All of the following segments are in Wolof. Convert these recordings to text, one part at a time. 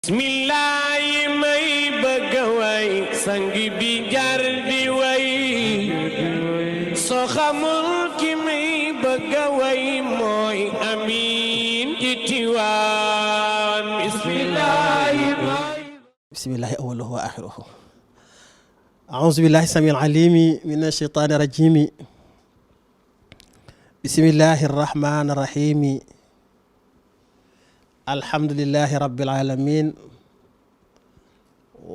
bismillaahi may bëgg a way sang bi jar di way soo xamul ki may bëgg a way mooy amiin ci Tiwaawan bismillaahi awwaluhu wa aaxiruhu a'uuzu billaahi samiil aliimi mina shaytaani rajiimi bismillaahi rahmaani rahiimi alhamdulillahi rabbil aalamiin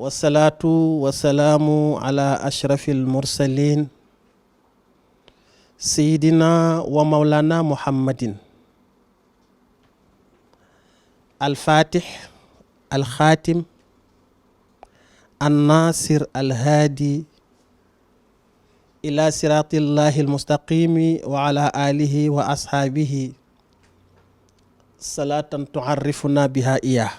wasalaatu wasalaamu ala ashrafil mursaliin sayyidina wa mawlana muhammadin alfaatix alxaatim annaasir alhaadi ila siraatillahi almustaqimi wa ala alihi wa ashaabihi salaatan tu'arrifuna biha iyaah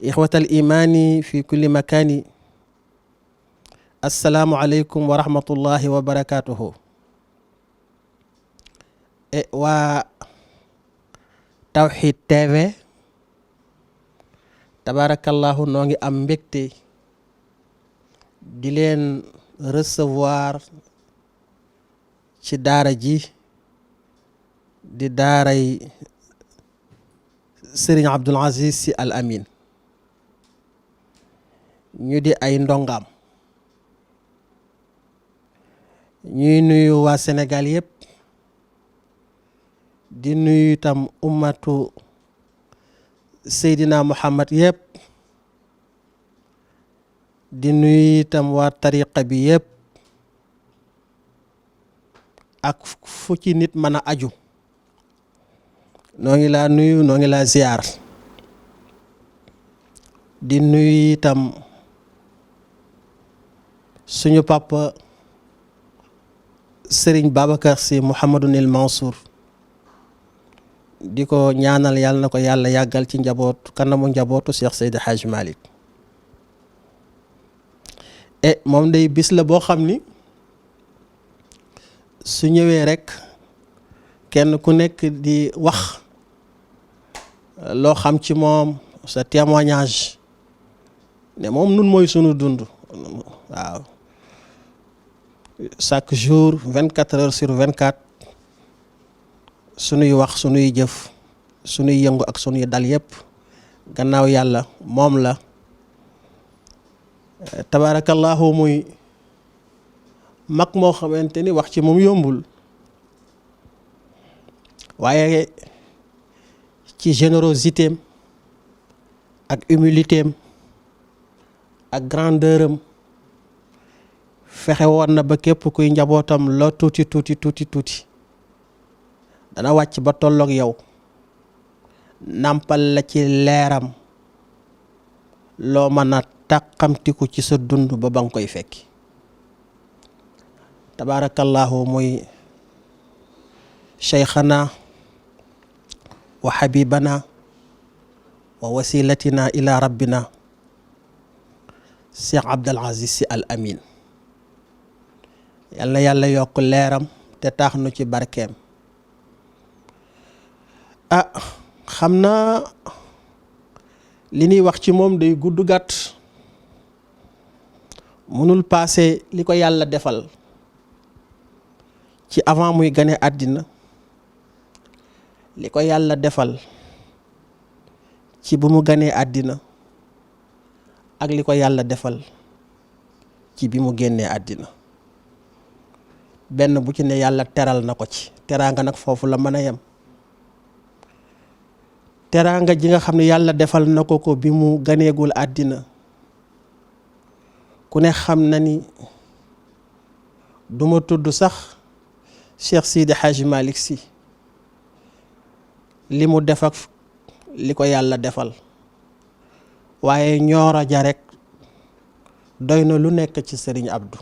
ixwatal imaani fi kulli makaani assalaamu aleykum wa rahmatullahi wa barakaatuhu waa Tawhid TV tabarakallahu noo ngi am mbégte di leen recevoir ci daara ji di daaray Serigne Abdoul Aziz Sy Al Amine ñu di ay ndongaam ñuy nuyu waa Sénégal yëpp di nuyu itam ummatu Seydina Muhammad yëpp di nuyu itam waa tariqa bi yëpp ak fu ci nit mën a aju noo ngi laa nuyu noo ngi laa ziyaar di nuyu itam suñu papa Serigne Babacar Sy Mouhamadunil Mansour di ko ñaanal yàlla na ko yàlla yàggal ci kanamu njabootu Cheikh Seydi Hadj Malick moom day bis la boo xam ni su ñëwee rekk kenn ku nekk di wax loo xam ci moom sa témoignage ne moom nun mooy sunu dund waaw chaque jour 24 heures sur 24 sunuy wax sunuy jëf sunuy yëngu ak sunuy dal yépp gannaaw yàlla moom la tabarakallahu muy mag moo xamante ni wax ci moom yombul waaye ci générosité am ak humilité am ak grandeur am fexe woon na ba képp kuy njabootam loo tuuti dana wàcc ba tolloog yow nàmpal la ci leeram loo mën a tàqamtiku ci sa dund ba nga koy fekki tabarakallahu muy cheikhana wa habibana wa wasilatina ila rabbina Cheikh Abdoul Aziz Sy Al Amine yal na yàlla yokk leeram te taax nu ci barkeem xam naa li ñuy wax ci moom day gudd gàtt mënul paase li ko yàlla defal ci avant muy gane àddina li ko yàlla defal ci bu mu ganee àddina ak li ko yàlla defal ci bi mu génnee àddina benn bu ci ne yàlla teral na ko ci teraanga nag foofu la mën a yem teraanga ji nga xam ne yàlla defal na ko bi mu ganeegul àddina ku ne xam na ni duma tudd sax Cheikh Seydi Hadj Malick Sy li mu def ak li ko yàlla defal waaye ñoora ja rek doy na lu nekk ci Serigne Abdou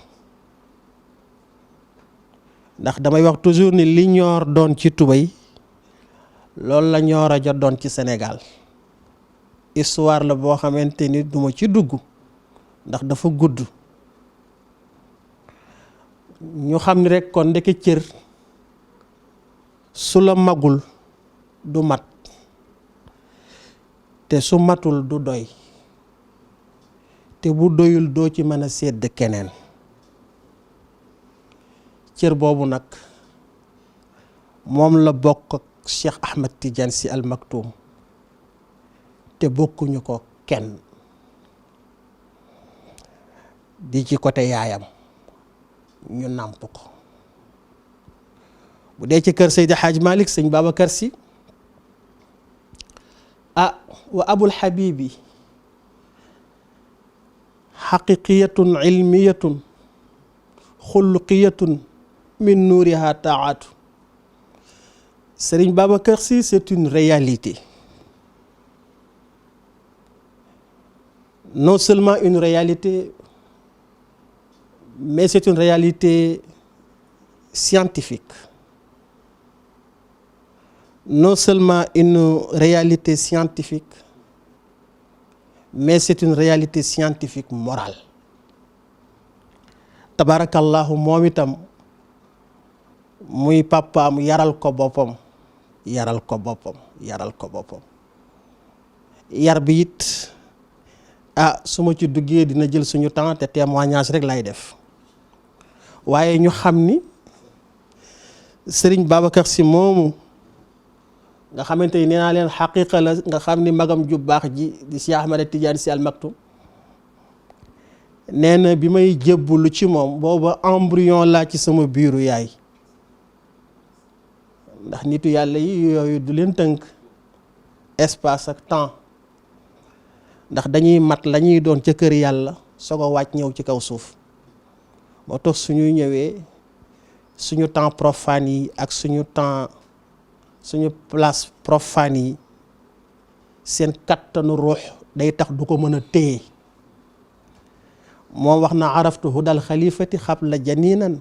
ndax damay wax toujours ni li ñoor doon ci tubéy loolu la ñoora ja doon ci Sénégal histoire la boo xamante ni duma ci dugg ndax dafa gudd ñu xam ni rek kon ndeke cër su la magul du mat te su matul du doy te bu doyul doo ci mën a sédd keneen cër boobu nag moom la bokk ak Cheikh Ahmed Tidiane Sy Al Maktoum te bokkuñu ko kenn di ci côté yaayam ñu nàmp ko bu dee ci kër Seydi Hadj Malick sëñ Babacar Sy wa abul habibi xaqiqiyatun ilmiyatun xulqiyatun min nuuriha taatu Serigne Babacar Sy c'est une réalité, non seulement une réalité, mais c'est une réalité scientifique. Non seulement une réalité scientifique, mais c'est une réalité scientifique morale. Tabarakallahu moom itam muy papaam yaral ko boppam yar bi it su ma ci duggee dina jël suñu temps te témoignage rek lay def waaye ñu xam ni Serigne Babacar Sy moomu nga xamante ni nee naa leen xaqiqa la nga xam ni magam ju baax ji di Cheikh Ahmed Tidiane Sy Al Maktoum nee na bi may jébbalu ci moom booba embryon laa ci sama biiru yaay ndax nitu yàlla yi yooyu du leen tënk espace ak temps ndax dañuy mat la ñuy doon ca kër yàlla soog a wàcc ñëw ci kaw suuf moo tax suñuy ñëwee suñu temps profane yi ak suñu place profane yi seen kattanu ruux day tax du ko mën a téye moom wax na araftu hudal xalifati xabla janinan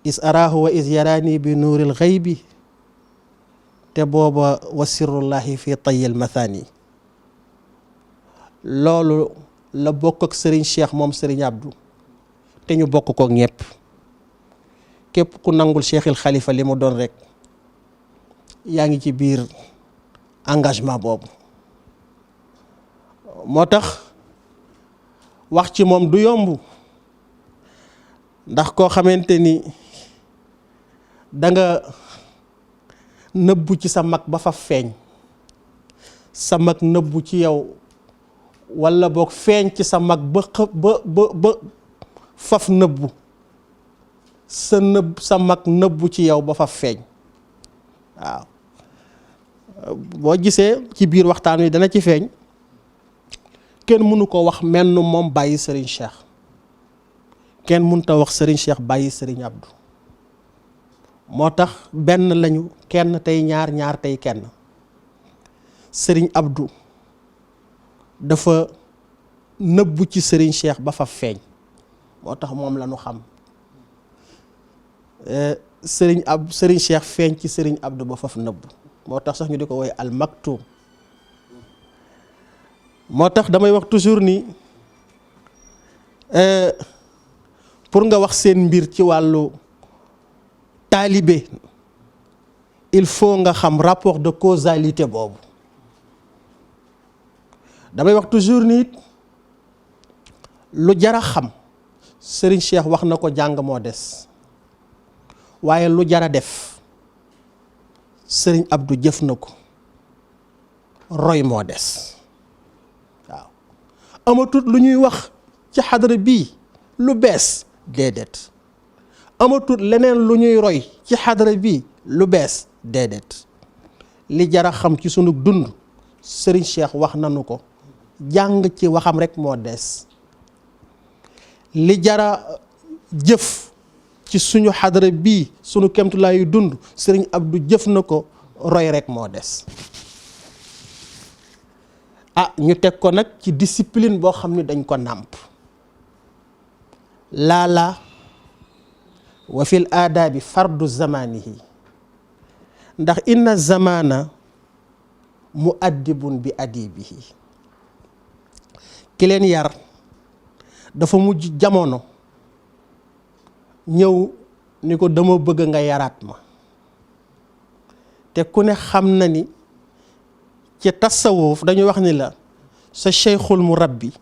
is araahu wa is yaraani bi nuuril xaybi te booba wa sirrullahi fi tayil mathani loolu la bokk ak Serigne Cheikh moom Serigne Abdou te ñu bokk ko ñépp képp ku nangul Cheikhil Khalifa li mu doon rek yaa ngi ci biir engagement boobu moo tax wax ci moom du yomb ndax koo xamante ni danga nëbbu ci sa mag ba fa feeñ sa mag nëbbu ci yow walla boog feeñ ci sa mag ba faf nëbbu sa mag nëbbu ci yow ba fa feeñ waaw boo gisee ci biir waxtaan wi dana ci feeñ kenn mënu ko wax menn moom bàyyi Serigne Cheikh kenn mënut a wax Serigne Cheikh bàyyi Serigne Abdou moo tax benn lañu kenn tey ñaar ñaar tey kenn Serigne Abdou dafa nëbbu ci Serigne Cheikh ba fa feeñ moo tax moom la ñu xam Serigne Cheikh feeñ ci Serigne Abdou ba faf nëbbu moo tax sax ñu di ko woy Al Maktoum moo tax damay wax toujours ni pour nga wax seen mbir ci wàllu taalibe il faut nga xam rapport de causalité boobu damay wax toujours ni lu jara xam Serigne Cheikh wax na ko jàng moo des waaye lu jara def Serigne Abdou jëf na ko roy moo des waaw amatut lu ñuy wax ci xadara bii lu bees déedéet amatut leneen lu ñuy roy ci xadara bii lu bees déedéet li jara xam ci sunu dund Serigne Cheikh wax nanu ko jàng ci waxam rek moo des li jara jëf ci suñu xadara bii sunu kemtulaayu dund Serigne Abdou jëf na ko roy rek moo des ñu teg ko nag ci discipline boo xam ne dañ ko nàmp laala wa fil aadaabi fardu zamanihi ndax inna zamana muaddibun bi adibihi ki leen yar dafa mujj jamono ñëw ni ko dama bëgg nga yaraat ma te ku ne xam na ni ci tasawuf dañu wax ni la sa cheikhul murabbi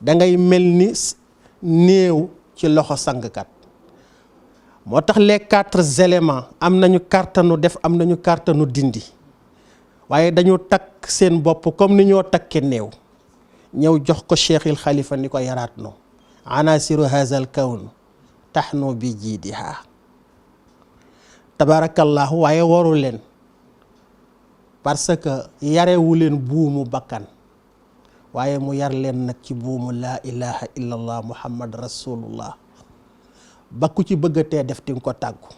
da ngay mel ni néew ci loxo sangkat moo tax les 4 éléments am nañu kàttanu def am nañu kàttanu dindi waaye dañu takk seen bopp comme ni ñoo takke néew ñëw jox ko cheikhil xalifa ni ko yaraat no anasiru hazal kawn taxnu bi jiidiha tabarakallahu waaye waru leen parce que yarewu leen buumu bakkan waaye mu yar leen nag ci buumu laa ilaha illallah muhammad rasulullah ba ku ci bëggatee def di nga ko tàggu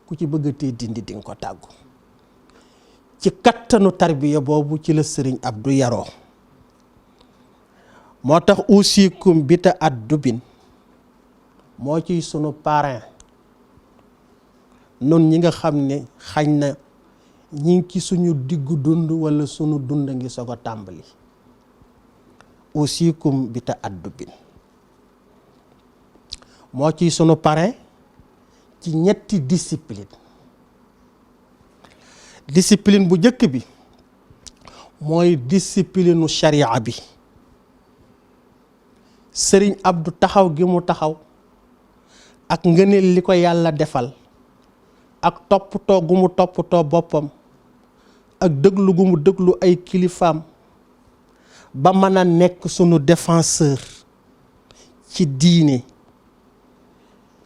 ku ci bëggatee dindi di nga ko tàggu ci kattanu tarbiya boobu ci la sëriñ Abdou yaroo moo tax usikum bita addubin moo ciy sunu parrain nun ñi nga xam ne xañ na ñi ngi ci suñu diggu dund wala sunu dund ngi soog a tàmbali usikum bita addubin moo ciy sunu parrain ci ñetti discipline bu njëkk bi mooy discipline u sharia bi sëriñ Abdou taxaw gi mu taxaw ak ngëneel li ko yàlla defal ak toppatoo gu mu toppatoo boppam ak dëglu gu mu dëglu ay kilifaam ba mën a nekk sunu défenseur ci diine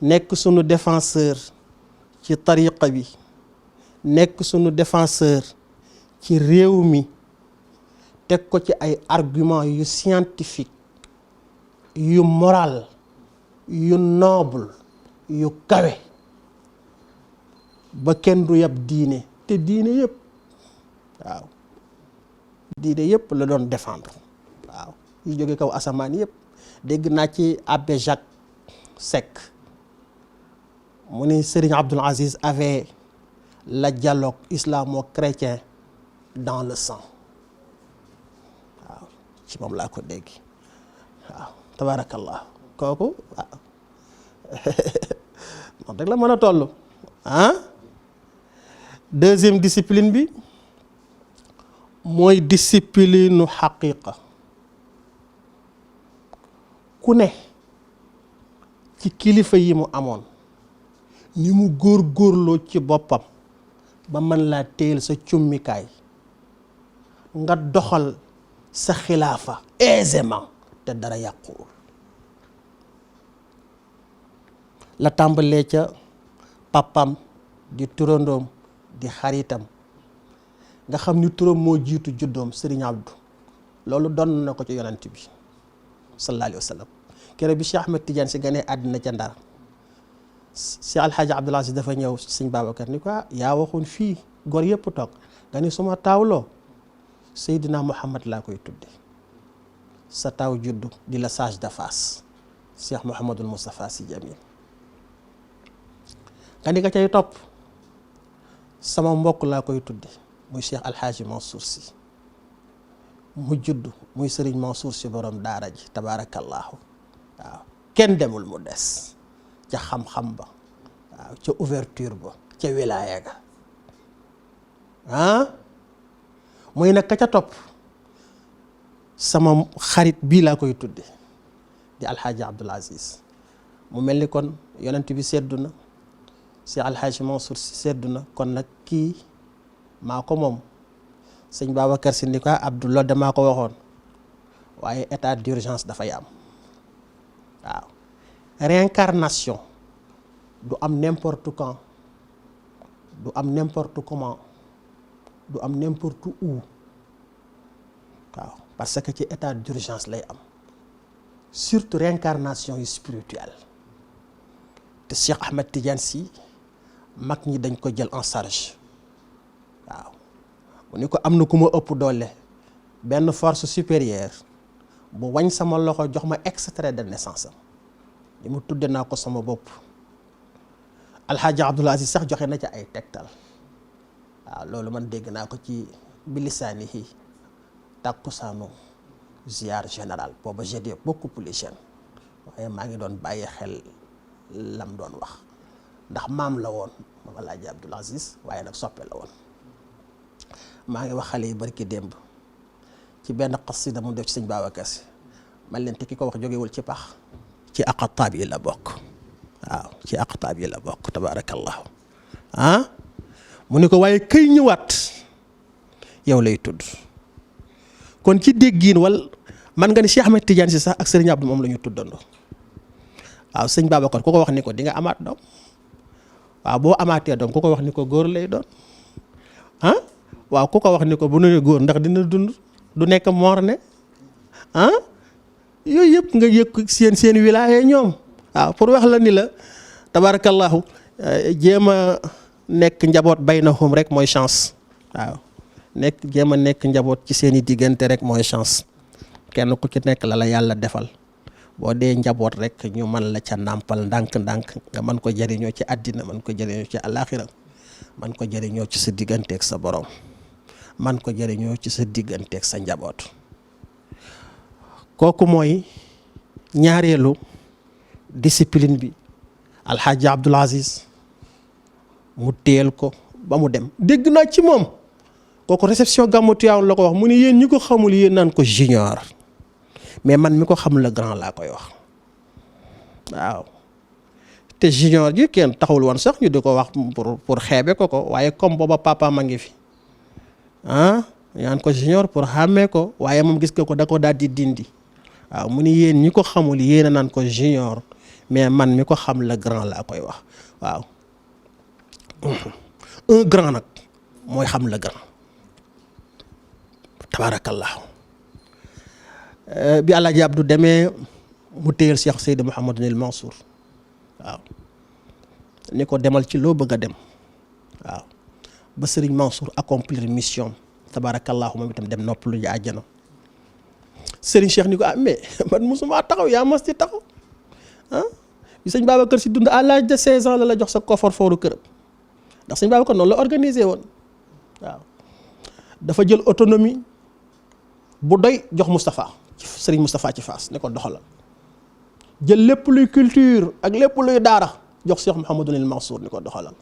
nekk sunu défenseur ci tariqa bi nekk sunu défenseur ci réew mi teg ko ci ay argument yu scientifique yu moral yu noble yu kawe ba kenn du yab diine te diine yëpp waaw diine yëpp la doon défendre waaw yu jóge kaw asamaan yëpp dégg naa ci abbé Jacques Seck mu ni Serigne Abdoul Aziz avait le dialogue islamo-chrétien dans le sang waaw ci moom laa ko dégg waaw tabarakallah kooku waaw moom rek la mën a toll ah. Deuxième discipline bi mooy discipline xaqiqa ku ne ci kilifa yi mu amoon ni mu góorgóorloo ci boppam ba mën laa téyel sa cummikaay nga doxal sa xilaafa aisément te dara yàquwul la tàmbalee ca papam di turandoom di xaritam nga xam ni turam moo jiitu juddoom Serigne Abdou loolu doon na ko ci yonent bi sallallahu alayhi wa sallam keroog bi Cheikh Ahmed Tidiane si ganee àddina ca Ndar si Alxaaji Abdoul Aziz dafa ñëw Sëñ Babacar ni ko yaa waxoon fii góor yëpp toog nga ni suma taawloo Seydina Muhammad laa koy tudde sa taaw juddu di la sage de Fass Cheikh Mouhamadul Moustapha Sy Jamil nga ni ka cay topp sama mbokk laa koy tudde muy Cheikh Alxaaji Mansour Sy mu judd muy Serigne Mansour Sy borom daara ji tabaarakallaahu waaw kenn demul mu des ca xam-xam ba waaw ca ouverture ba ca wilaaya ga muy nag ka ca topp sama xarit bii laa koy tudde di Alxaaji Abdoul Aziz mu mel ni kon yonent bi seddu na Cheikh Alxaaji Mansour Sy seddu na kon nag kii maa ko moom sëñ Babacar Sy ni ko Abdou loolu damaa ko waxoon waaye état d'urgence dafay am waaw réincarnation du am n'importe quand du am n'importe comment du am n'importe où waaw parce que ci état d'urgence lay am surtout réincarnation yu spirituelle te Cheikh Ahmed Tidiane Sy mag ñi dañ ko jël en charge waaw mu ni ko am na ku ma ëpp doole benn force supérieure bu wañ sama loxo jox ma extrait de naissance am li mu tudde naa ko sama bopp Alxaaji Abdoul Aziz sax joxe na ca ay tegtal waaw loolu man dégg naa ko ci bilisaanihi takkusaanu ziar général booba j'étais beaucoup plus jeune waaye maa ngi doon bàyyi xel lam doon wax ndax maam la woon moom Alxaaji Abdoul Aziz waaye nag soppe la woon maa ngi wax xale yi barki démb ci benn xasida mu def ci sëñ Babacar Si man leen te ki ko wax jógewul ci pax ci aqtaab yi la bokk waaw ci aqtaab yi la bokk tabarakallahu mu ne ko waaye këy ñëwaat yow lay tudd kon ci déggiin wal man nga ni Cheikh Ahmed Tidiane si sax ak Serigne Abdou moom la ñu tuddandoo waaw sëñ Babacar ku ko wax ni ko di nga amaat doom waaw boo amaatee doom ku ko wax ni ko góor lay doon waaw ku ko wax ni ko bu nuyu góor ndax dina dund du nekk morne yooyu yëpp nga yëg seen wilaya ñoom waaw pour wax la ni la tabarakallahu jéem a nekk njaboot baynahum rek mooy chance waaw jéem a nekk njaboot ci seen i diggante rek mooy chance kenn ku ci nekk la yàlla defal boo dee njaboot rek ñu mën la ca nàmpal ndànk-ndànk nga mën ko jëriñoo ci àddina mën ko jëriñoo ci àllaaxira mën ko jëriñoo ci sa digganteeg sa borom man ko jëriñoo ci sa digganteeg sa njaboot kooku mooy ñaareelu discipline bi alxaaji Abdul Aziz mu teel ko ba mu dem dégg naa ci moom kooku réception gàmmu Tiwaawan la ko wax mu ni yéen ñi ko xamul yéen naan ko junior mais man mi ko xam le grand laa koy wax waaw te junior ji kenn taxawul woon sax ñu di ko wax pour xeebe ko waaye comme booba papa ma ngi fi ñaan ko junior pour xàmmee ko waaye moom gis nga ko da ko daal di dindi waaw mu ni yéen ñi ko xamul yéen a naan ko junior mais man mi ko xam le grand laa koy wax waaw un grand nag mooy xam le grand tabarakallahu bi Alaaji Abdou demee mu téyel Cheikh Seydi Mouhamadul Mansour waaw ni ko demal ci loo bëgg a dem waaw ba Serigne Mansour accomplir mission tabarakallahu moom itam dem noppalu ji àjjana Serigne Cheikh ni ko mais man mosuma taxaw yaa mas ci taxaw bi sëñ Babacar Si dund à l'âge de 16 ans la jox sa coffre-fort këram ndax sëñ Babacar noonu la organisé woon waaw dafa jël autonomie bu doy jox Moustapha Serigne Moustapha ci Fass ne ko doxalal jël lépp luy culture ak lépp luy daara jox Cheikh Mouhamadul Mansour ni ko doxalal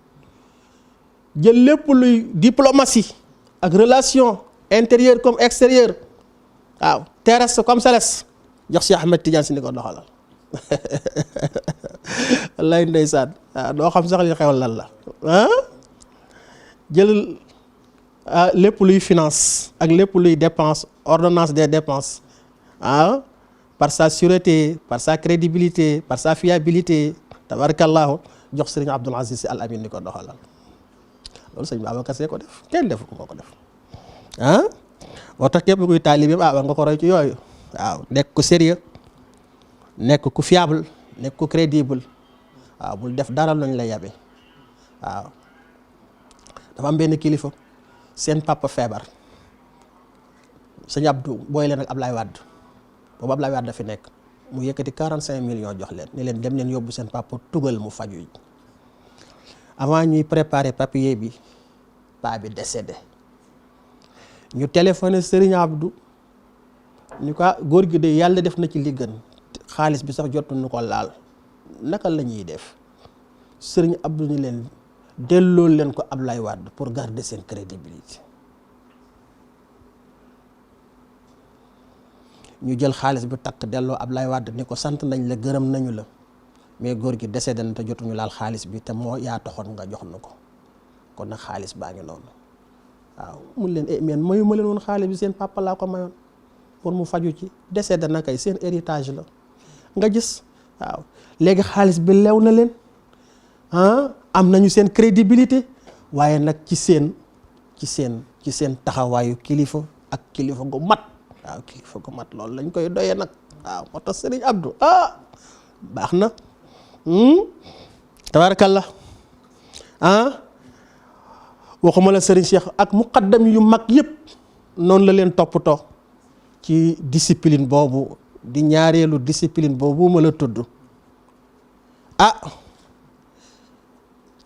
jël lépp luy diplomatie ak relation intérieure comme extérieure waaw terrestre comme céleste jox Cheikh Ahmed Tidiane si ni ko doxalal wallaay ndeysaan waaw doo xam sax li xew lan la jël lépp luy finance ak lépp luy dépense ordonnance des dépenses par sa sûreté par sa crédibilité par sa fiabilité tabarakallahu jox Serigne Abdoul Aziz Sy Al Amine ni ko doxalal loolu sëñ Babacar Sy ko def kenn defu ko ko def boo tax képp kuy taalibeem war nga ko roy ci yooyu waaw nekk ku sérieux nekk ku fiable nekk ku crédible waaw bul def dara luñ la yabe waaw dafa am benn kilifa seen papa feebar sëñ Abdou booy leen ak Ablaye Wade boobu Ablaye Wade dafi nekk mu yëkkati 45 millions jox leen ni leen dem leen yóbbu seen papa tugal mu faju avant ñuy préparer papier bi paa bi décédé ñu téléphoné Serigne Abdou ñu ko góor gi de yàlla def na ci li gën xaalis bi sax jotuñu ko laal naka la ñuy def Serigne Abdou ni leen delloo leen ko Ablaye Wade pour garder seen crédibilité ñu jël xaalis bi takk delloo Ablaye Wade ni ko sant nañ la gërëm nañu la mais góor gi décédé na te jotuñu laal xaalis bi te moo yaa taxoon nga jox na ko kon nag xaalis baa ngi noonu waaw mun leen mais mayu ma leen woon xaalis bi seen papa laa ko mayoon pour mu faju ci décédé na kay seen héritage la nga gis waaw léegi xaalis bi lew na leen am nañu seen crédibilité waaye nag ci seen taxawaayu kilifa ak kilifa gu mat waaw kilifa gu mat loolu lañ koy doyee nag waaw moo tax Serigne Abdou baax na tabarakallah waxuma la Serigne Cheikh ak muqaddam yu mag yëpp noonu la leen toppatoo ci discipline boobu di ñaareelu discipline boobu ma la tudd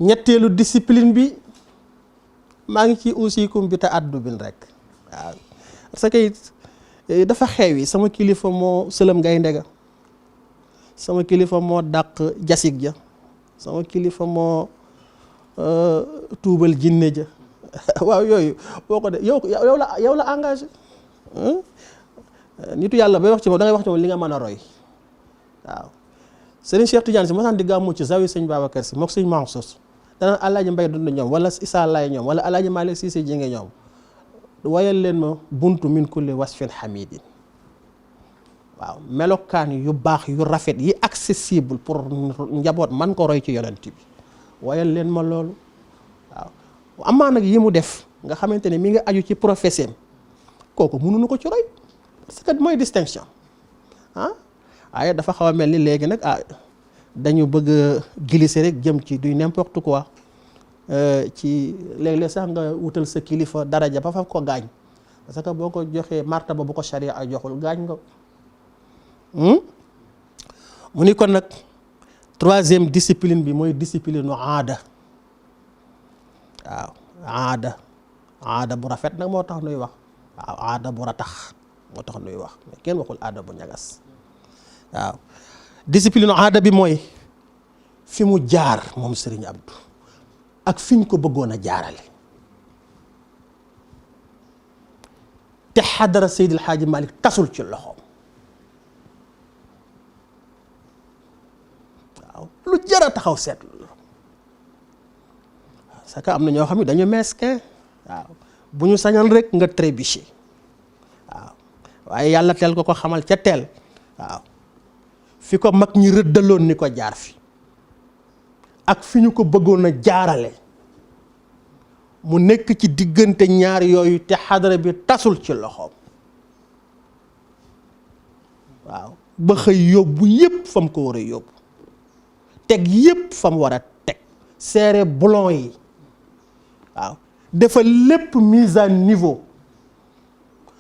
ñetteelu discipline bi maa ngi ci usikum bi te addu bin rek waaw parce que dafa xew yi sama kilifa moo sëlëm ngay ndega sama kilifa moo dàq jasig ja sama kilifa moo tuubal jinne ja waaw yooyu boo ko de yow la engagé nitu yàlla bay wax ci moom da ngay wax ci moom li nga mën a roy waaw. Serigne Cheikh Tidiane si masaan di gàmmu ci zawi sëñ Babacar si mook sëñ Mansour danaan Alaaji Mbay dund ñoom wala Issa Laye ñoom wala Alaaji Malick Cissé Jinge ñoom wayal leen ma buntu min kulli wasfin hamidin waaw melokaan yu baax yu rafet yi accessible pour njaboot man ko roy ci yonent bi wayal leen ma loolu waaw. amaa nag yi mu def nga xamante ne mi nga aju ci professeur kooku mënuñu ko ci roy parce que mooy distinction waaye dafa xaw a mel ni léegi nag dañu bëgg a glisser rek jëm ci du n'importe quoi ci léeg-léeg sax nga wutal sa kilifa daraja ba fa ko gaañ parce que boo ko joxee martaba bu ko sharia ay joxul gaañ nga mu ni kon nag troisième discipline bi mooy discipline u aada waaw aada bu rafet nag moo tax nuy wax waaw aada bu ratax moo tax nuy wax mais kenn waxul aada bu ñagas waaw. discipline aada bi mooy fi mu jaar moom Serigne Abdou ak fi ñu ko bëggoon a jaarale te xadara Seydil Hadji Malick tasul ci loxoom waaw lu jar a taxaw seetlu la parce que am na ñoo xam ne dañu mesquin waaw bu ñu sañal rek nga trébuché waaw waaye yàlla teel ko xamal ca teel waaw fi ko mag ñi rëddaloon ni ko jaar fi ak fi ñu ko bëggoon a jaarale mu nekk ci diggante ñaar yooyu te xadara bi tasul ci loxoom waaw ba xëy yóbbu yépp fa mu ko war a yóbbu teg yépp fa mu war a teg serré boulon yi waaw dafa lépp mise à niveau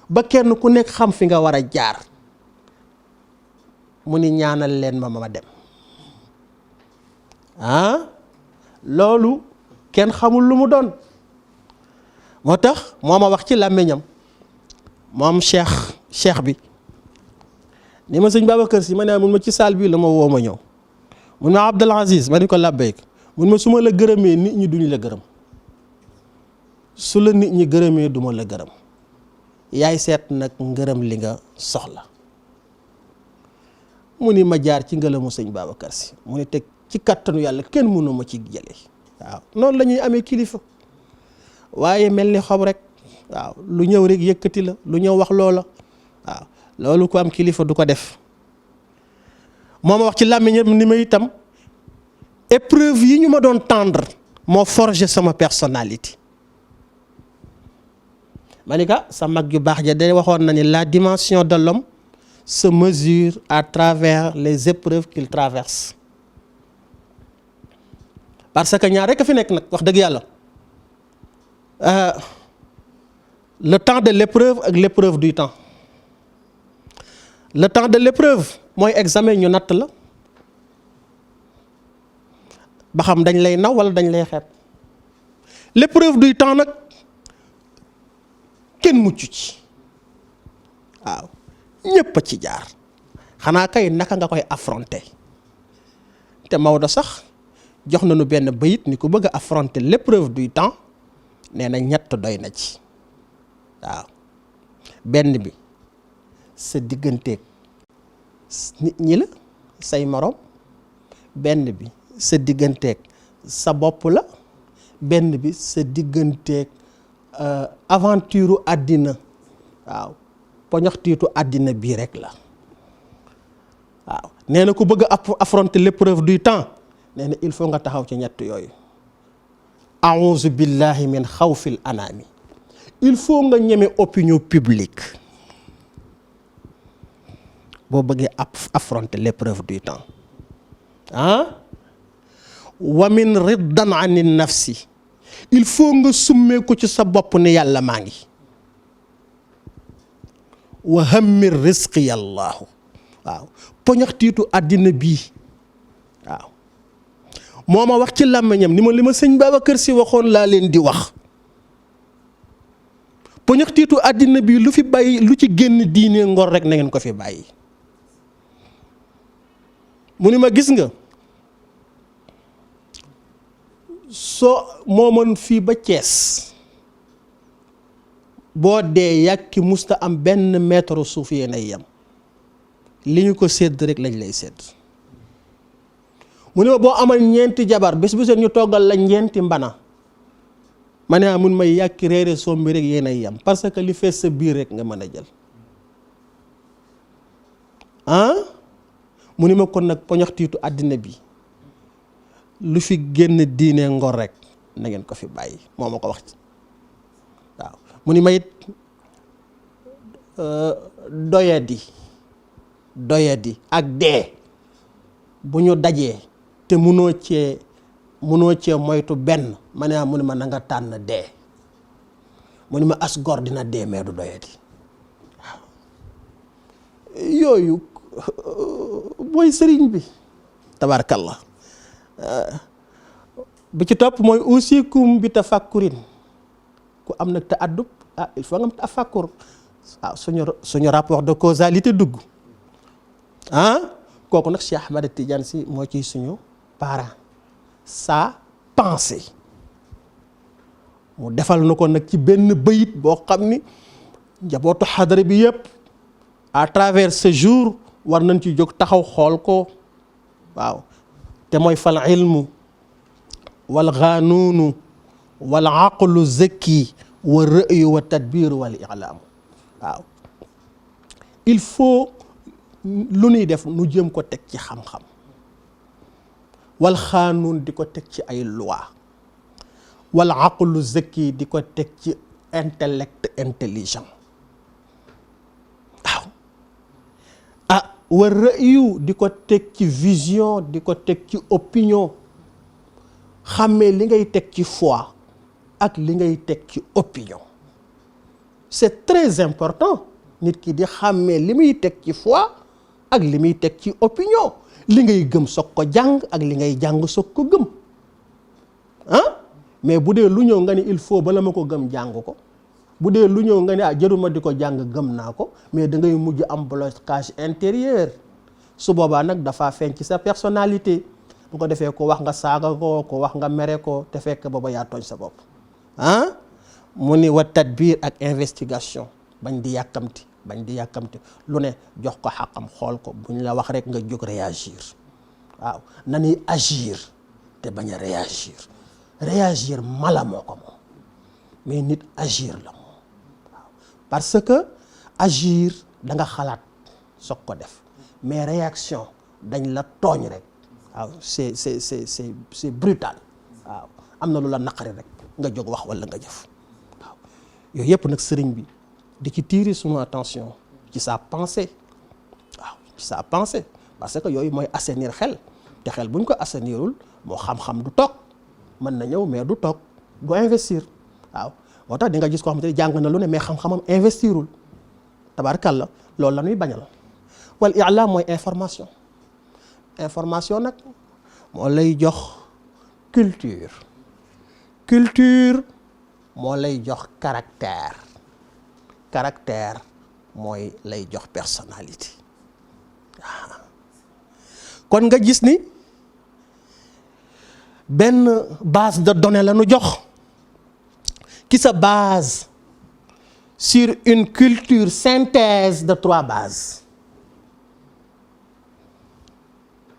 ba kenn ku nekk xam fi nga war a jaar mu ni ñaanal leen ma dem loolu kenn xamul lu mu doon moo tax moo ma wax ci làmmiñam moom cheikh bi ni ma sëñ Babacar Si ma ne mun ma ci saal bii la ma woo ma ñëw mun ma Abdul Aziz ma ni ko labbayk mun ma su ma la gërëmee nit ñi duñu la gërëm su la nit ñi gërëmee duma la gërëm yaay seet nag ngërëm li nga soxla mu ni ma jaar ci ngërëmu sëñ Babacar Si mu ni teg ci kattanu yàlla kenn mënu ma ci jëlee waaw noonu la ñuy amee kilifa waaye mel ni xob rek waaw lu ñëw rek yëkkati la lu ñëw wax loola waaw loolu ko am kilifa du ko def moo ma wax ci làmmiñam ni ma itam épreuve yi ñu ma doon tendre moo forger sama personnalité ma ni ka sa mag ju baax ja day waxoon na ni la dimension de l'homme se mesure à travers les épreuves qu'il traverse parce que ñaar rek a fi nekk nag wax dëgg yàlla le temps de l'épreuve ak l'épreuve du temps le temps de l'épreuve mooy examen ñu natt la ba xam dañ lay naw wala dañ lay xeeb l'épreuve du temps nag kenn mucc ci waaw ñépp a ci jaar xanaa kay naka nga koy affronter te Maodo sax jox nañu benn bayit ni ku bëgg a affronter l'épreuve du temps nee na ñett doy na ci waaw benn bi sa digganteeg nit ñi la say morom benn bi sa digganteeg sa bopp la benn bi sa digganteeg aventure àddina waaw poñoxtiitu àddina bii rek la waaw nee na ku bëgg a affronter l'épreuve du temps nee na il faut nga taxaw ci ñett yooyu a'uuzu billahi min xawfil anaami il faut nga ñeme opinion publique boo bëggee affronter l'épreuve du temps wa min riddan ani nafsi il faut nga summee ko ci sa bopp ne yàlla maa ngi wa hammir rizqi yàllaahu waaw poñaxtiitu àddina bii waaw moo ma wax ci làmmiñam ni ma li ma sëñ Babacar Si waxoon laa leen di wax poñaxtiitu àddina bii lu fi bàyyi lu ci génn diine ngor rek na ngeen ko fi bàyyi mu ni ma gis nga soo moomoon fii ba Cees boo dee yàkki musta am benn mètre suuf yéenay yem li ñu ko sédd rek lañ lay sédd mu ne ma boo amal ñeenti jabar bés bu seen ñu toggal la ñeenti mbana ma ne mun may yàkki réere sombi rek yéenay yem parce que li fees sa biir rek nga mën a jël mu ni ma kon nag poñoxtiitu àddina bi lu fi génn diine ngor rek na ngeen ko fi bàyyi moo ma ko wax waaw mu ni ma it doyadi ak dee bu ñu dajee te munoo cee moytu benn ma ne mu ni ma na nga tànn dee mu ni ma as gor dina dee mais du doyadi waaw yooyu mooy sëriñ bi tabaarakallah bi ci topp mooy usikum bi tafakkurin ku am nag te addub il faut nga am tafakkur waaw suñu rapport de causalité dugg kooku nag Cheikh Ahmad Tidiane Sy moo ciy suñu parent sa pensée mu defal na ko nag ci benn bayit boo xam ni njabootu xadara bi yëpp à travers ce jour war nañ ci jóg taxaw xool ko waaw te mooy fal ilmu wal xaanuunu wal aqlu zakki wa rëyu wa tadbiru wal ilaamu waaw il faut lu ñuy def nu jëm ko teg ci xam-xam wal xaanuun di ko teg ci ay loi wal aqlu zakki di ko teg ci intellect intelligent waaw wa rëyu di ko teg ci vision di ko teg ci opinion xàmmee li ngay teg ci foi ak li ngay teg ci opinion c'est très important nit ki di xàmmee li muy teg ci foi ak li muy teg ci opinion li ngay gëm soog ko jàng ak li ngay jàng soog ko gëm mais bu dee lu ñëw nga ni il faut bala ma ko gëm jàng ko bu dee lu ñëw nga ni jëruma di ko jàng gëm naa ko mais da ngay mujj am blocage intérieur su boobaa nag dafa feeñ ci sa personnalité bu ko defee ko wax nga saaga ko wax nga mere ko te fekk booba yaa tooñ sa bopp mu ni wa tadbir ak investigation bañ di yàkkamti lu ne jox ko xaqam xool ko buñ la wax rek nga jóg réagir waaw na ni agir te bañ a réagir mala moo ko moom mais nit agir la moom waaw parce que agir da nga xalaat soog ko def mais réaction dañ la tooñ rek waaw c'est brutal waaw am na lu la naqari rek nga jóg wax walla nga jëf waaw yooyu yëpp nag sëriñ bi di ci tirer sunu attention ci sa pensée waaw ci sa pensée parce que yooyu mooy assainir xel te xel bu ñu ko assainirul moo xam-xam du toog mën na ñëw mais du toog du investir waaw moo tax di nga gis koo xamante ne jàng na lu ne mais xam-xamam investirul tabaarkalla loolu la ñuy bañal wal i'lam mooy information nag moo lay jox culture moo lay jox caractère mooy lay jox personnalité waaw kon nga gis ni benn base de données la ñu jox qui se base sur une culture synthèse de 3 bases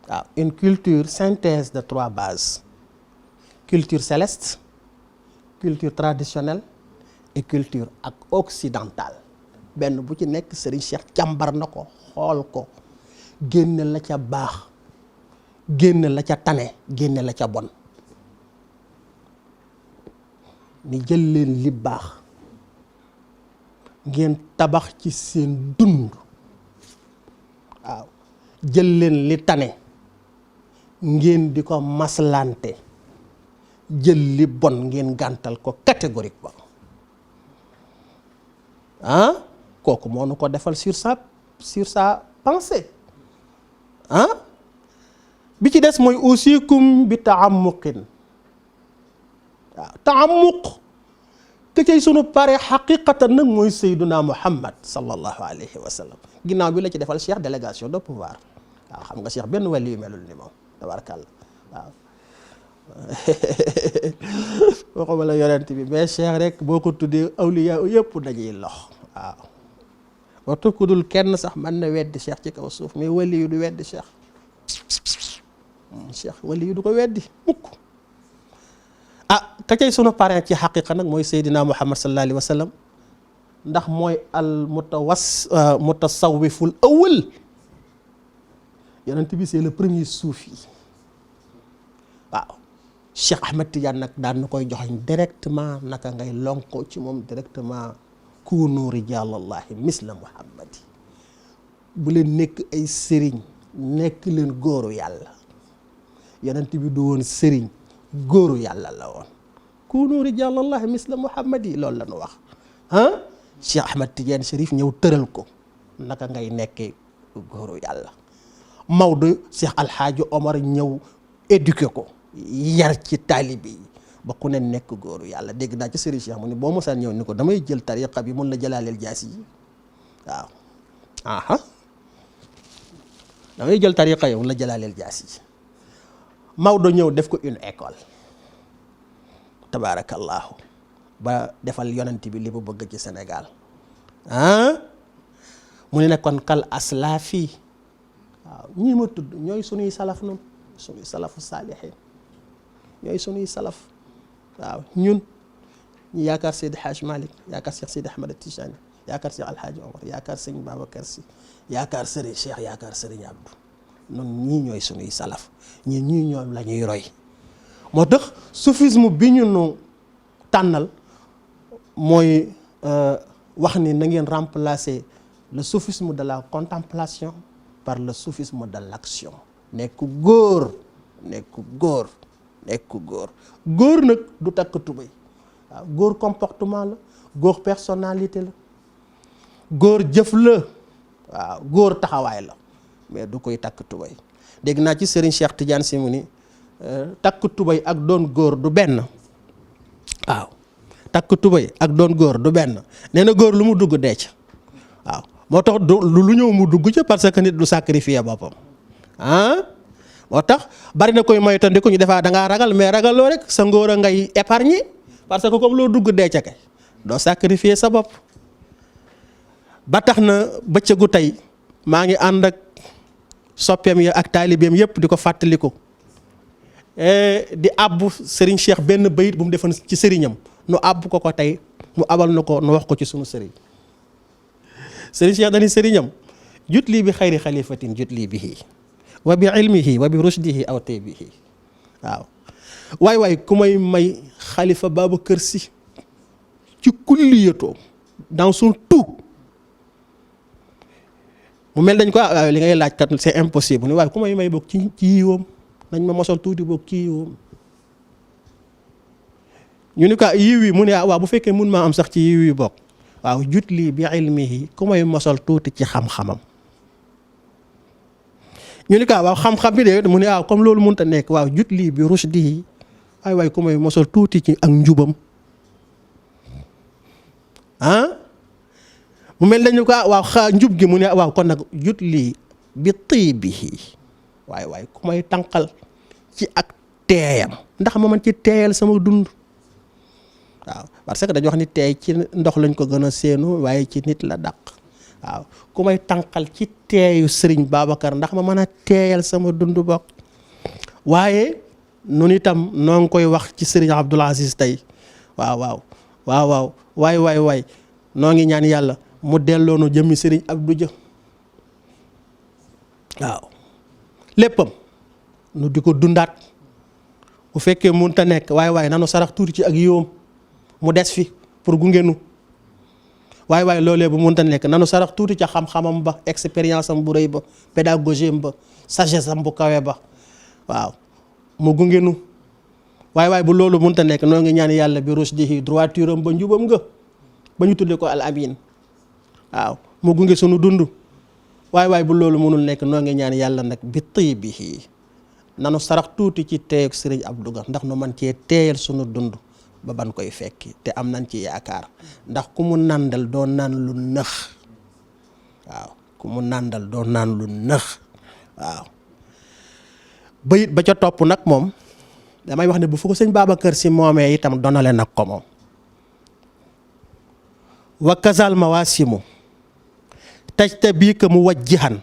waaw une culture synthèse de 3 bases culture céleste culture traditionnelle et culture ak occidentale benn bu ci nekk Serigne Cheikh càmbar na ko xool ko génne la ca baax génne la ca tane génne la ca bon ni jël leen li baax ngeen tabax ci seen dund waaw jël leen li tane ngeen di ko maslante jël li bon ngeen gàntal ko catégoriquement kooku moo nu ko defal sur sa pensée bi ci des mooy usikum bi taamuqin waaw taamuq te cay sunu pare xaqiqatan nag mooy Seyduna Muhammad sallallahu alayhi wa sallam ginnaaw bi la ci defal Cheikh délégation de pouvoir waaw xam nga Cheikh benn wàll yu melul ni moom tabarakàllah waaw waxuma la yonent bi mais cheikh rek boo ko tuddee awliya yëpp dañuy lox waaw waxtu ku dul kenn sax mën na weddi cheikh ci kaw suuf mais wali yu du weddi cheikh wali yu du ko weddi mukk ka cay sunu parrain ci xaqiqa nag mooy Seydina Muhammad sallallahu alayhi wa sallam ndax mooy al mutasawwiful awwal yonent bi c'est le premier soufi waaw Cheikh Ahmed Tidiane nag daan na koy joxoñ directement naka ngay lonko ci moom directement kunu rijalallahi misla muhammadi bu leen nekk ay sëriñ nekk leen góoru yàlla yonent bi du woon sëriñ góoru yàlla la woon kunu rijalallahi misla muhammadi loolu la ñu wax Cheikh Ahmed Tidiane Chérif ñëw tëral ko naka ngay nekkee góoru yàlla Maodo Cheikh Alhaaji Omar ñëw éduqué ko yar ci taalibe yi ba ku ne nekk góoru yàlla dégg naa ci Serigne Cheikh mu ni boo mosaan ñëw ni ko damay jël tariqa bi mun la jëlaaleel jaasi yi waaw damay jël tariqa yow mun la jëlaaleel jaasi yi Maodo ñëw def ko une école tabaarakallaahu ba defal yonent bi li mu bëgg ci Sénégal mu ne nag kon kal aslaafi waaw ñii ma tudd ñooy sunuy salaf noonu sunuy salafu saalihin ñooy sunuy salaf waaw ñun ñu yaakaar Seydi Hadj Malick yaakaar Cheikh Seydi Ahmed Tijani yaakaar Cheikh Alhaaji Omar yaakaar sëñ Babacar Sy yaakaar Serigne Cheikh yaakaar Serigne Abdou noonu ñii ñooy sunuy salaf ñii ñoom la ñuy roy moo tax soufisme bi ñu nu tànnal mooy wax ni na ngeen remplacer le soufisme de la contemplation par le soufisme de l'action nekk góor nag du takk tubéy waaw góor comportement la góor personnalité la góor jëf la waaw góor taxawaay la mais du koy takk tubéy dégg naa ci Serigne Cheikh Tidiane Sy mu ni takk tubéy ak doon góor du benn waaw takk tubéy ak doon góor du benn nee na góor lu mu dugg dee ca waaw moo tax lu ñëw mu dugg ca parce que nit du sacrifier boppam moo tax bari na koy moytandiku ñu defaa da ngaa ragal mais ragaloo rek sa ngóor a ngay épargner parce que comme loo dugg dee ca kay doo sacrifier sa bopp ba tax na bëccëgu tey maa ngi ànd ak soppeem ya ak taalibeem yëpp di ko fàttaliku di àbbu Serigne Cheikh benn bayit bu mu defoon ci sëriñam nu àbb ko tey mu abal na ko nu wax ko ci sunu sëriñ Serigne Cheikh dañuy sëriñam jut lii bi xayri xalifatin jut lii bihi wa bi ilmihi wa bi rushdihi aw taybihi waaw waay ku may xalifa Babacar Sy ci kulliyatoo dans son tout mu mel dañ ko waaw li ngay laaj kat c'est impossible ni waaye ku may bokk ci yiwoom nañ ma mosal tuuti bokk ci yiwoom ñu ni ko yiw yi mu ne waaw bu fekkee mun maa am sax ci yiw yi bokk waaw jut lii bi ilmihi ku may mosal tuuti ci xam-xamam ñu ni ko waaw xam-xam bi de mu ne waaw comme loolu mënut a nekk waaw jut lii bi rushdihi waay ku may mosal tuuti ci ak njubam mu mel dañu ko waaw njub gi mu ne waaw kon nag jut lii bi tiibihi waay ku may tànqal ci ak teeyam ndax ma mën ci teeyal sama dund waaw parce que dañu wax ni teey ci ndox lañ ko gën a séenu waaye ci nit la dàq waaw ku may tànqal ci teeyu Serigne Babacar ndax ma mën a teeyal sama dund bokk waaye nun itam noo ngi koy wax ci Serigne Abdoul Aziz tey waaw waay noo ngi ñaan yàlla mu delloonu jëmmi Serigne Abdou Dia waaw léppam nu di ko dundaat bu fekkee mënut a nekk waaye nanu sarax tuuti ci ak yiwam mu des fi pour gunge nu waaye loolee bu mënut a nekk nanu sarax tuuti ca xam-xamam ba expérience am bu rëy ba pédagogie am ba sagesse am bu kawe ba waaw mu gunge nu waaye bu loolu mënut a nekk noo ngi ñaan yàlla bi rushdihi droiture am ba njubam nga ba ñu tuddee ko al amin waaw mu gunge sunu dund waaye bu loolu mënul nekk noo ngi ñaan yàlla nag bi tiibihi nanu sarax tuuti ci teeyug Serigne Abdou Dia ndax nu man cee teeyal sunu dund ba ban koy fekki te am nañ ci yaakaar ndax ku mu nàndal doo naan lu nëx waaw ku mu nàndal doo naan lu nëx waaw bayit ba ca topp nag moom damay wax ne bu fu ko sëñ Babacar Si moomee itam donale nag ko moom. wa kazal mawaasimu tajtabika muwajjihan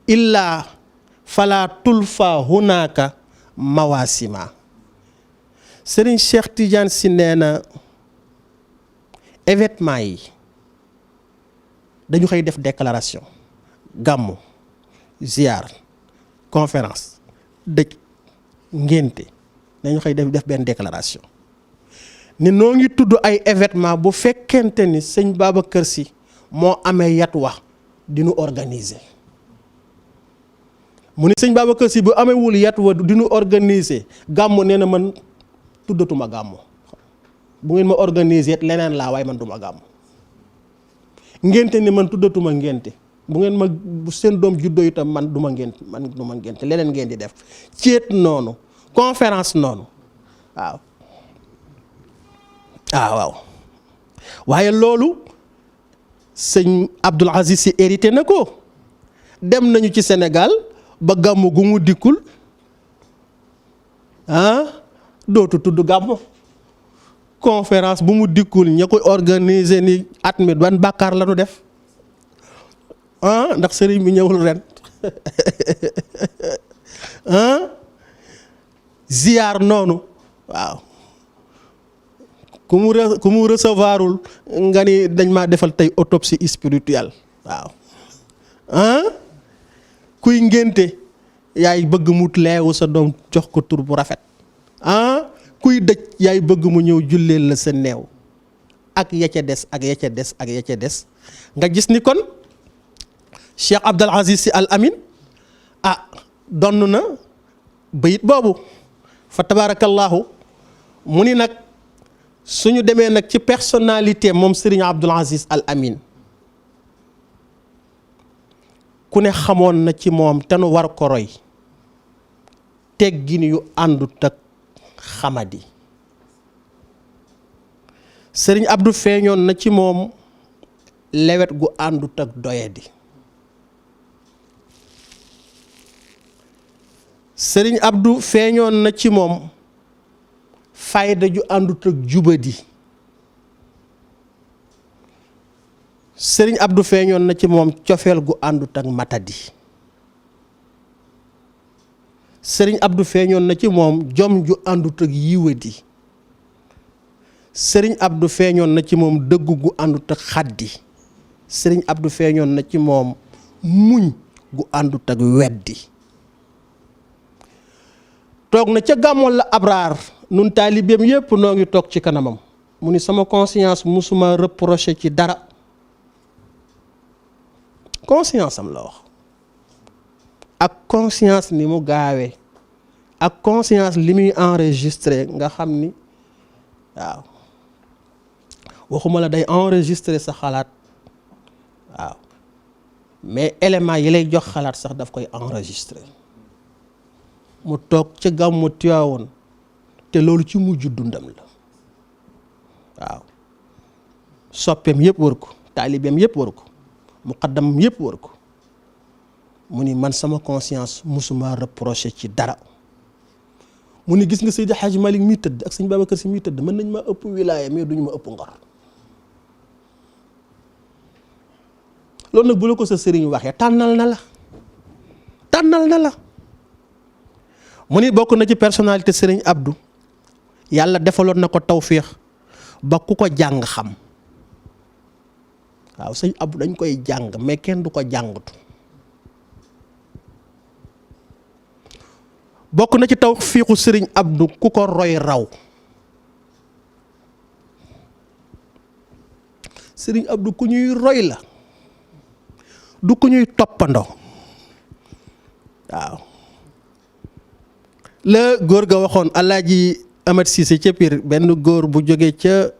illaa fala tulfa hunaka mawaasima. Sëriñ Cheikh Tidiane Si nee na événement yi dañu xëy def déclaration gàmmu ziar conférence dëj ngénte dañu xëy def benn déclaration ni noo ngi tudd ay événement bu fekkente ni sëñ Babacar Si moo amee yat wax dinu organiser mu ni sëñ Babacar Si bu amewul yat wa dinu organiser gàmmu nee na man tuddatuma gàmmu bu ngeen ma organiser leneen laa waaye man duma gàmmu ngénte ni man tuddatuma ngénte bu ngeen ma bu seen doom juddoo itam man duma ngénte leneen ngeen di def céet noonu conférence noonu waaw waaw waaye loolu sëñ Abdoul Aziz Si hérité na ko dem nañu ci Sénégal ba gàmmu gu mu dikkul dootu tudd gàmmu conférence bu mu dikkul ña koy organiser ni at mi ban bàkkaar la nu def ndax sëriñ bi ñëwul ren ziyaar noonu waaw ku mu recevoirul nga ni dañ maa defal tey autopsie spirituelle waaw kuy ngénte yaay bëgg mu leewu sa doom jox ko tur bu rafet kuy dëj yaay bëgg mu ñëw julleel la sa neew ak ya ca des ak ya ca des ak ya ca des nga gis ni kon Cheikh Abdoul Aziz Sy Al Amine donn na bayit boobu fa tabarakallahu mu ni nag suñu demee nag ci personnalité moom Serigne Abdoul Aziz Al Amine ku ne xamoon na ci moom te nu war ko roy teggin yu àndut ak xamadi. Serigne Abdou feeñoon na ci moom lewet gu àndut ak doyadi. Serigne Abdou feeñoon na ci moom fayda ju àndut ak jubadi. Serigne Abdou feeñoon na ci moom cofeel gu àndut ak matadi. Serigne Abdou feeñoon na ci moom jom ju àndut ak yiwadi. Serigne Abdou feeñoon na ci moom dëgg gu àndut ak xaddi. Serigne Abdou feeñoon na ci moom muñ gu àndut ak weddi. toog na ca gàmmoon la abraar nun taalibeem yépp noo ngi toog ci kanamam mu ni sama conscience musuma reproché ci dara. conscience am la wax ak conscience ni mu gaawee ak conscience li muy enregistré nga xam ni waaw waxuma la day enregistré sa xalaat waaw mais élément yi lay jox xalaat sax daf koy enregistré mu toog ca gàmmu Tiwaawoon te loolu ci mujj dundam la waaw soppeem yëpp wër ko taalibeem yëpp wër ko muqaddam yëpp wër ko mu ni man sama conscience musuma reproché ci dara mu ni gis nga Seydi Hadji Malick mi tëdd ak sëñ Babacar Si mi tëdd mën nañ ma ëpp wilaaya mais duñu ma ëpp ngor. loolu nag bu la ko sa sëriñ waxee tànnal na la mu ni bokk na ci personnalité sëriñ Abdou yàlla defaloon na ko tawféex ba ku ko jàng xam. waaw sëñ Abdou dañ koy jàng mais kenn du ko jàngatu. bokk na ci tawfiixu sëriñ Abdou ku ko roy raw. sëriñ Abdou ku ñuy roy la du ku ñuy toppandoo waaw la góor ga waxoon Alaaji Amat Siise ca Pire benn góor bu jógee ca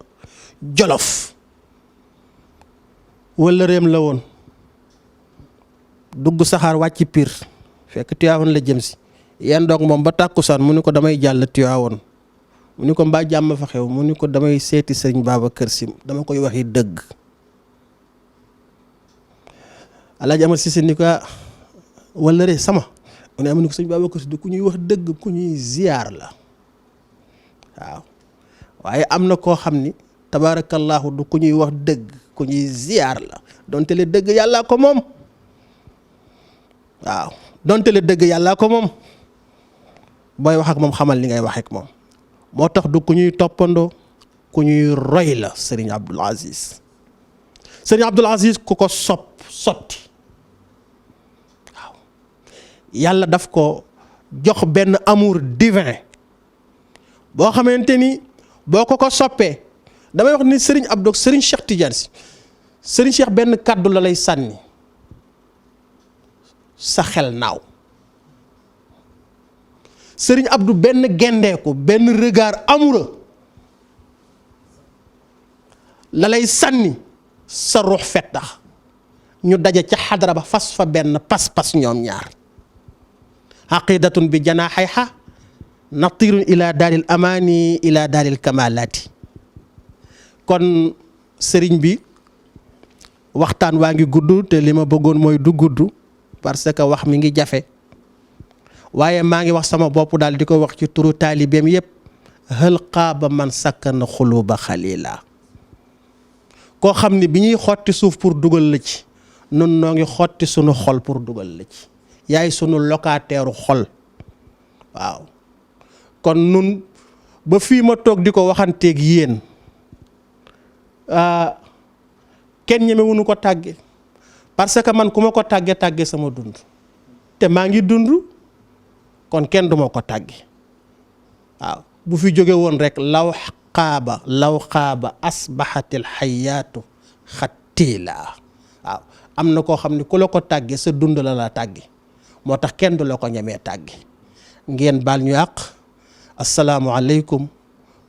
Jolof wala réem la woon dugg saxaar wàcc Pire fekk Tiwaawoon la jëm si yan doog moom ba tàkkusaan mu ni ko damay jàll Tiwaawoon mu ni ko mbaa jàmm fa xew mu ni ko damay seeti sëriñ Babacar Si dama koy waxi dëgg. Alaaji Amat Siise ni ko wala ré sama mu ne am na ko sëñ Babacar Si du ku ñuy wax dëgg ku ñuy ziyaar la waaw waaye am na koo xam ni tabaarakallaahu du ku ñuy wax dëgg ku ñuy ziyaar la donte le dëgg yàllaa ko moom waaw donte le dëgg yàllaa ko moom booy wax ak moom xamal li ngay wax ak moom moo tax du ku ñuy toppandoo ku ñuy roy la Serigne Abdoul Aziz Serigne Abdoul Aziz ku ko sotti waaw yàlla daf ko jox benn amour divin boo xamante ni boo ko soppee damay wax ni Serigne Abdou Serigne Cheikh Tidiane si Serigne Cheikh benn kàddu la lay sànni sa xel naaw Serigne Abdou benn gendeeku benn regard amoureux la lay sànni sa ruux fettax ñu daje ca xadara ba fas fa benn pas-pas ñoom ñaar aqidatun bi janaaxayha natirun ila daaril amaani ila daaril kamalaati kon sëriñ bi waxtaan waa ngi gudd te li ma bëggoon mooy du gudd parce que wax mi ngi jafe waaye maa ngi wax sama bopp daal di ko wax ci turu taalibeem yépp hël qaaba man sakkana xuluba xalila koo xam ni bi ñuy xotti suuf pour dugal la ci nun noo ngi xotti sunu xol pour dugal la ci yaay sunu locataire xol waaw kon nun ba fii ma toog di ko waxanteeg yéen kenn ñemewuñu ko tàgge parce que man ku ma ko tàgge sama dund te maa ngi dund kon kenn duma ko tàgge waaw bu fi jóge woon rek law xaaba asbaxatil xayaatu xattiila waaw am na koo xam ne ku la ko tàgge sa dund la tàgge moo tax kenn du la ko ñemee tàgge ngeen baal ñu àq asalaamualeykum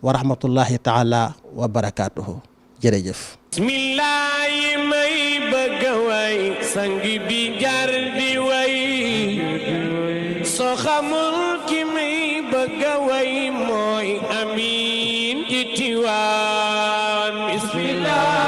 wa rahmatullahi taala wa barakaatuhu jërëjëf bismillaahi may bëgg way sang bi jar di way soo xamul ki may bëgg way mooy amiin ci Tiwaawan bismillah